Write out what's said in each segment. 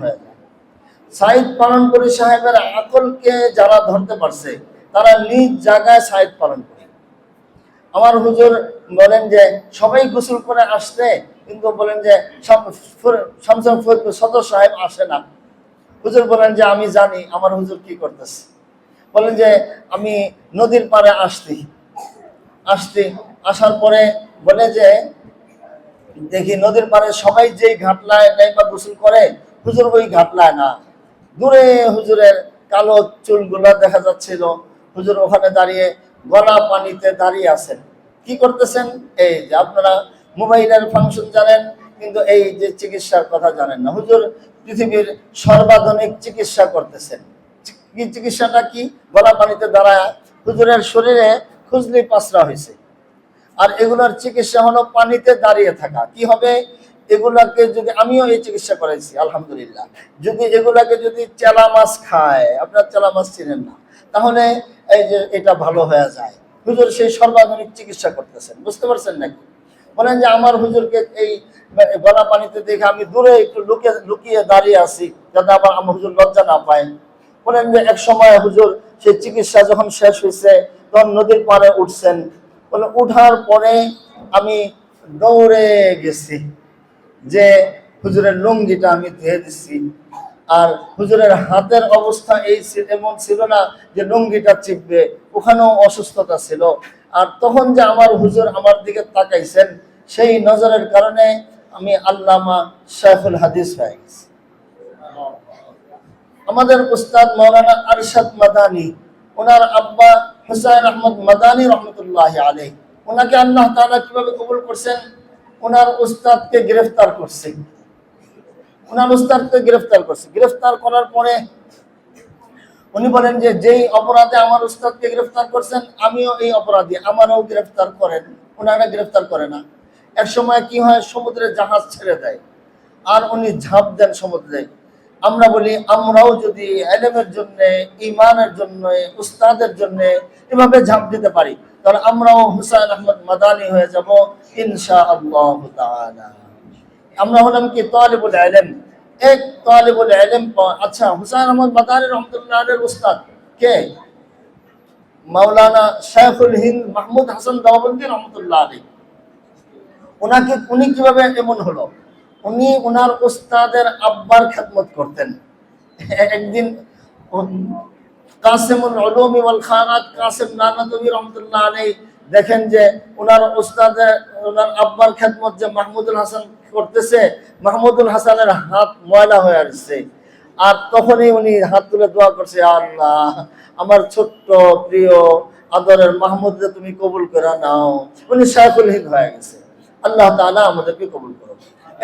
হয়ে যায়। সাইদ পালনপুরী সাহেবের আকলকে যারা ধরতে পারছে তারা নিজ জায়গায় সাইদ পালন করে। আমার হুজুর বলেন যে সবাই গোসল করে আসছে, কিন্তু বলেন যে শামসুল ফরিদপুর সদর সাহেব আসে না। হুজুর বলেন যে আমি জানি আমার হুজুর কি করতেছে। বলেন যে আমি নদীর পাড়ে আসছি আসার পরে বলে যে দেখি নদীর পাড়ে সবাই যেই ঘাটলায় বা গোসল করে, হুজুর ওই ঘাটলায় না, দূরে হুজুরের কালো চুলগুলা দেখা যাচ্ছিল। হুজুর ওখানে দাঁড়িয়ে গলা পানিতে দাঁড়িয়ে আছেন। কি করতেছেন? এই যে আপনারা মোবাইলের ফাংশন জানেন, কিন্তু এই যে চিকিৎসার কথা জানেন না। হুজুর পৃথিবীর সর্বাধুনিক চিকিৎসা করতেছেন। কি চিকিৎসাটা কি? গলা পানিতে দাঁড়ায়। হুজুরের শরীরে খুজলি পাসরা হয়েছে, আর এগুলার চিকিৎসা হলো পানিতে দাঁড়িয়ে থাকা। কি হবে? এগুলাকে যদি, আমিও এই চিকিৎসা করাইছি আলহামদুলিল্লাহ, যদি এগুলাকে যদি চেলা মাছ খায়, আপনার চেলা মাছ চিনেন না, তাহলে এই যে এটা ভালো হয়ে যায়। হুজুর সেই সর্বাধুনিক চিকিৎসা করতেছেন, বুঝতে পারছেন নাকি? বলেন যে আমার হুজুরকে এই গলা পানিতে দেখে আমি দূরে একটু লুকিয়ে দাঁড়িয়ে আছি, যাতে আবার আমার হুজুর লজ্জা না পায়। বলেন যে এক সময় হুজুর সেই চিকিৎসা যখন শেষ হয়েছে, তখন নদীর পাড়ে উঠছেন। বলে উঠার পরে আমি দৌড়ে গেছি যে হুজুরের লুঙ্গিটা আমি ধুয়ে দিচ্ছি। আর হুজুরের হাতের অবস্থা এমন ছিল না যে লুঙ্গিটা চিপবে, ওখানেও অসুস্থতা ছিল। আর তখন যে আমার হুজুর আমার দিকে তাকাইছেন, সেই নজরের কারণে আমি আল্লামা শাইখুল হাদিস হয়ে গেছি। আমাদের উস্তাদ মাওলানা আরশাদ মাদানী, ওনার আব্বা হুসাইন আহমদ মাদানী রহমতুল্লাহ আলাইহি, ওনাকে আল্লাহ তাআলা কিভাবে কবুল করছেন? ওনার উস্তাদকে গ্রেফতার করছে। গ্রেফতার করার পরে উনি বলেন যে যেই অপরাধে আমার উস্তাদকে গ্রেফতার করছেন, আমিও এই অপরাধী, আমারও গ্রেফতার করেন। ওনারা গ্রেফতার করে না। এক সময় কি হয়, সমুদ্রে জাহাজ ছেড়ে দেয়, আর উনি ঝাঁপ দেন সমুদ্রে। আমরা বলি আমরাও যদি ইলমের জন্য, ঈমানের জন্য, উস্তাদের জন্য এভাবে ঝাঁপ দিতে পারি, তাহলে আমরাও হুসাইন আহমদ মাদানী হয়ে যাব ইনশাআল্লাহ তাআলা। আমরা হলাম কি? তালিবুল ইলম। এক তালিবুল ইলম। আচ্ছা, হুসাইন আহমদ মাদানী রহমাতুল্লাহ আলাইহির উস্তাদ কে? মাওলানা শাইখুল হিন্দ মাহমুদ হাসান দাওবন্দি রহমাতুল্লাহ আলাইহি। উনি কিভাবে এমন হলো? উনি ওনার উস্তাদের আব্বার খেদমত করতেন। একদিন কাসিমুল উলুম ওয়াল খায়রাত কাসিম নানাতবী রাহমাতুল্লাহ আলাইহি দেখেন যে ওনার উস্তাদের, ওনার আব্বার খেদমত যে মাহমুদুল হাসান করতেছে, মাহমুদুল হাসানের হাত ময়লা হয়ে আসছে। আর তখনই উনি হাত তুলে দোয়া করছে, আল্লাহ আমার ছোট্ট প্রিয় আদরের মাহমুদকে তুমি কবুল করে নাও। উনি শাইখুল হিন্দ হয়ে গেছে। আল্লাহ তাআলা আমাদেরকে কবুল করুন।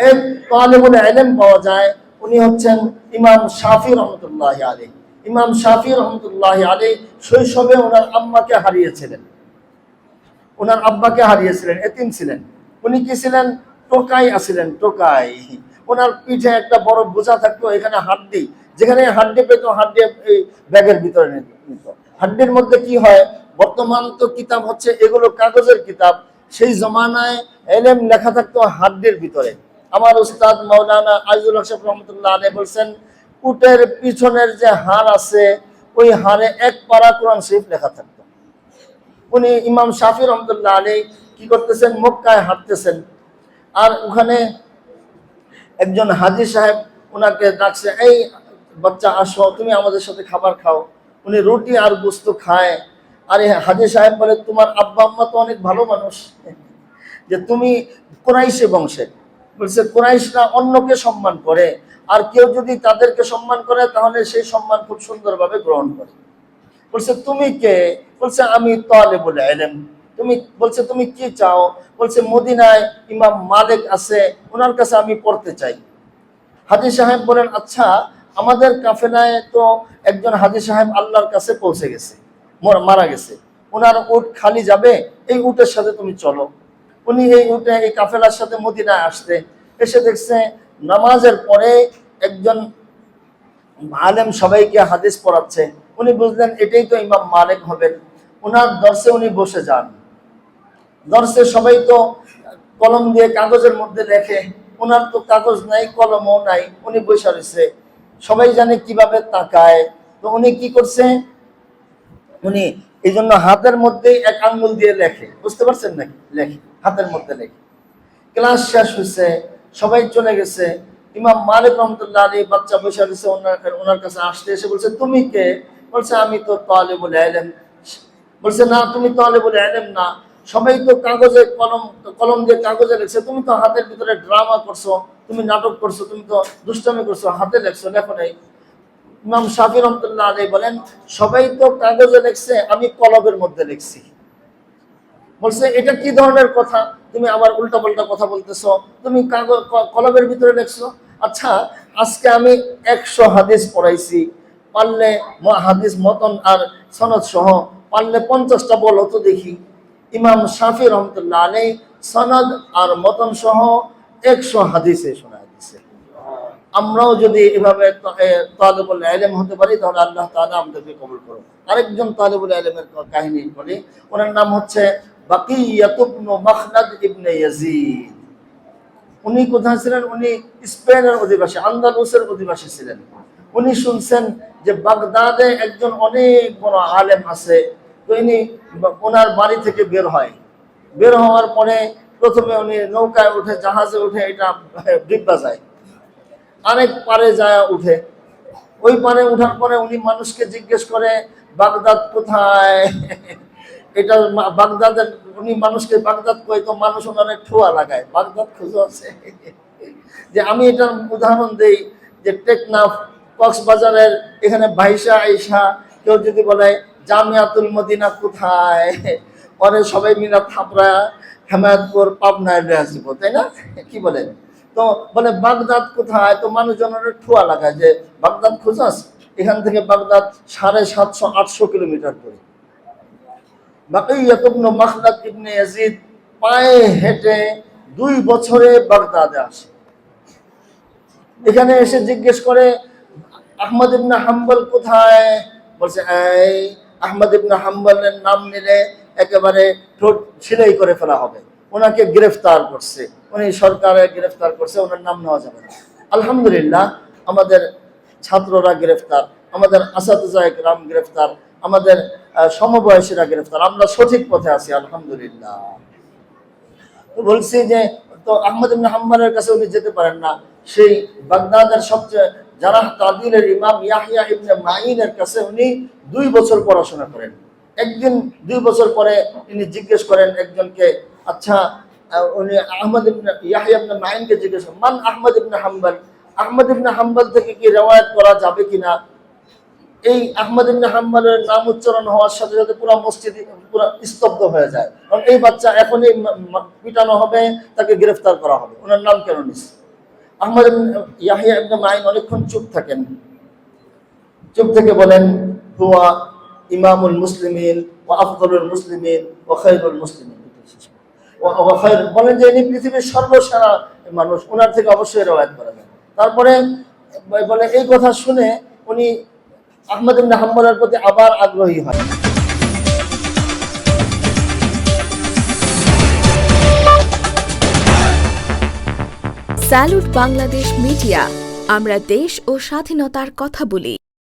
এক তালিবুল ইলম পাওয়া যায়, উনি হচ্ছেন ইমাম শাফি রহমতুল্লাহ আলাইহি। ইমাম শাফি রহমতুল্লাহ আলাইহি শৈশবে ওনার আম্মাকে হারিয়েছিলেন, ওনার আব্বাকে হারিয়েছিলেন, এতিম ছিলেন। উনি কি ছিলেন? টোকাই আছিলেন, টোকাই। ওনার পিঠে একটা বড় বোঝা থাকতো, এখানে হাড্ডি, যেখানে হাড্ডি পেত হাড্ডি এই ব্যাগের ভিতরে নিত। হাড্ডির মধ্যে কি হয়, বর্তমান তো কিতাব হচ্ছে এগুলো কাগজের কিতাব, সেই জমানায় ইলম লেখা থাকতো হাড্ডির ভিতরে। আমার উস্তাদ মাওলানা আজিজুল হক রহমতুল্লাহ আলাইহি বলছেন, উটের পিছনের যে হাড় আছে, ওই হাড়ে এক পারা কোরআন শরীফ লেখা থাকতো। উনি ইমাম শাফি রহমতুল্লাহ আলাইহি কি করতেছেন? মক্কায় হাঁটতেছেন, আর ওখানে একজন হাজী সাহেব ওনাকে ডাকছে, এই বাচ্চা আসো, তুমি আমাদের সাথে খাবার খাও। উনি রুটি আর গোস্ত খায়। আর এই হাজী সাহেব বলে, তোমার আব্বা আম্মা তো অনেক ভালো মানুষ, যে তুমি কুরাইশি বংশের। বলছে কুরাইশরা অন্যকে সম্মান করে, আর কেউ যদি তাদেরকে সম্মান করে তাহলে সেই সম্মান খুব সুন্দরভাবে গ্রহণ করে। বলছে তুমি কে? বলছে আমি তালিবুল ইলম। বলছে তুমি কি চাও? বলছে মদিনায় ইমাম মালিক আছে, ওনার কাছে আমি পড়তে চাই। হাজী সাহেব বলেন, আচ্ছা আমাদের কাফেলায় তো একজন হাজী সাহেব আল্লাহর কাছে পৌঁছে গেছে, মারা গেছে, ওনার উট খালি যাবে, এই উটের সাথে তুমি চলো। উনি এই উটে এই কাফেলার সাথে মদিনায় আসতে, এসে দেখছে নামাজের পরে একজন আলেম সবাইকে হাদিস পড়াচ্ছে। উনি বুঝলেন এটাই তো ইমাম মালিক হবেন। ওনার দর্শে উনি বসে যান। দর্শে সবাই তো কলম দিয়ে কাগজের মধ্যে লেখে, ওনার তো কাগজ নাই, কলমও নাই, উনি বসে রয়েছে, সবাই জানে কিভাবে তাকায়। তো উনি কি করছে, উনি এই জন্য হাতের মধ্যে এক আঙ্গুল দিয়ে লেখে, বুঝতে পারছেন নাকি, লেখে হাতের মধ্যে লেখে। ক্লাস শেষ হয়েছে, সবাই চলে গেছে, ইমাম মালিক রহমতুল্লাহ আলাইহি বাচ্চা বসে রয়েছে, ওনার কাছে আসতে এসে বলছে, তুমি কে? বলছে, আমি তো তালিবুল ইলম। বলছে, না, তুমি তালিবুল ইলম না, সবাই তো কাগজে কলম দিয়ে কাগজে লিখছে, তুমি তো হাতের ভিতরে ড্রামা করছো, তুমি নাটক করছো, তুমি তো দুষ্টামি করছো, হাতে লেখছো, লেখো নাই। ইমাম শাফি রহমতুল্লাহ আলাইহি বলেন, সবাই তো কাগজে লিখছে, আমি কলমের মধ্যে লিখছি। বলছে, এটা কি ধরনের কথা, তুমি আবার উল্টা পাল্টা কথা বলতেছো, তুমি কাগজ কলমের ভিতরে লিখছো। আচ্ছা, আজকে আমি 100 হাদিস পড়াইছি, পারলে হাদিস মতন আর সনদ সহ পারলে 50টা বলো তো দেখি। ইমাম শাফি রহমতুল্লাহ আলাইহি সনদ আর মতন সহ 100 হাদিসে শোনায় দিছে। আমরাও যদি এভাবে তালিবুল ইলম হতে পারি, তাহলে আল্লাহ তাআলা আমাদেরকে কবুল করুন। আরেকজন তালিবুল ইলমের কাহিনী বলি, ওনার নাম হচ্ছে বাকিয়াত ইবনে মাখলাদ ইবনে ইয়াজিদ। উনি কোথায় ছিলেন? উনি স্পেনের অধিবাসী, আন্দালুসের অধিবাসী ছিলেন। উনি শুনছেন যে বাগদাদে একজন অনেক বড় আলেম আছে। তো ইনি ওনার বাড়ি থেকে বের হয়, বের হওয়ার পরে প্রথমে উনি নৌকায় উঠে, জাহাজে উঠে, এটা ডিব্বা যায়, আরেক পারে যায় উঠে। ওই পারে উঠার পরে উনি মানুষকে জিজ্ঞেস করে, বাগদাদ কোথায়? এটা বাগদাদের, উনি মানুষকে বাগদাদ কই, তো মানুষ ওনার ঠোয়া লাগায়, বাগদাদ খুঁজে আছে। যে আমি এটার উদাহরণ দেই, যে টেকনাফ, কক্সবাজারের এখানে ভাইসা আইসা কেউ যদি বলে জামিয়াতুল মদিনা কোথায়, পরে সবাই মিলা থাপড়া হেমায়তপুর পাবনায় নিয়ে আসব, তাই না? কি বলেন? তো বলে বাগদাদ কোথায়, তো মানুষজনের ঠোয়া লাগায় যে বাগদাদ খোঁজাস, এখান থেকে বাগদাদ 750-800 কিলোমিটার দূরে। বাকিয়াত ইবনে মাখলাদ ইবনে ইয়াজিদ পায়ে হেঁটে 2 বছরে বাগদাদে আসে। এখানে এসে জিজ্ঞেস করে, আহমদ ইবনে হাম্বল কোথায়? বলছে, এই আহমদ ইবনে হাম্বলের নাম নিলে একেবারে ঠোঁট ছিলাই করে ফেলা হবে, ওনাকে গ্রেফতার করছে, উনি সরকারে গ্রেফতার করছে, ওনার নাম নেওয়া যাবে না। আলহামদুলিল্লাহ, আমাদের ছাত্ররা গ্রেফতার, আমাদের আসাতিজায়ে কেরাম গ্রেফতার, আমাদের সমবয়সীরা গ্রেফতার, আমরা সঠিক পথে আছি আলহামদুলিল্লাহ। তো বলছি যে, তো আহমদ ইবনে হাম্বলের কাছে উনি যেতে পারেন না, সেই বাগদাদের সবচেয়ে যারা তাদিলের ইমাম ইয়াহইয়া ইবনে মাঈনের কাছে উনি 2 বছর পড়াশোনা করেন। একদিন 2 বছর পরে তিনি জিজ্ঞেস করেন একজনকে, আচ্ছা, উনি আহমদ ইবনে ইয়াহইয়া ইবনে মাঈনকে জিজ্ঞেস করেন, মান আহমদ ইবনে হাম্বল, আহমদ ইবনে হাম্বল থেকে কি রিওয়ায়াত করা যাবে কিনা? এই আহমদ ইবনে হাম্বলের নাম উচ্চারণ হওয়ার সাথে সাথে পুরো মসজিদ পুরো স্তব্ধ হয়ে যায়, কারণ এই বাচ্চা এখনই পিটানো হবে, তাকে গ্রেফতার করা হবে, ওনার নাম কেন নিচ্ছে? আহমদ ইয়াহইয়া ইবনে মাঈন অনেকক্ষণ চুপ থাকেন, চুপ থেকে বলেন, হুয়া ইমামুল মুসলিমিন ওয়া আফদলুল মুসলিমিন ওয়া খায়রুল মুসলিমিন, ওয়া খায়র, বলেন যে ইনি পৃথিবীর সর্বসেরা মানুষ, ওনার থেকে অবশ্যই রিওয়ায়াত করা যায়। তারপরে বলে, এই কথা শুনে উনি আহমদ ইবনে হাম্বলের প্রতি আবার আগ্রহী হয়। স্যালুট বাংলাদেশ মিডিয়া, আমরা দেশ ও স্বাধীনতার কথা বলি।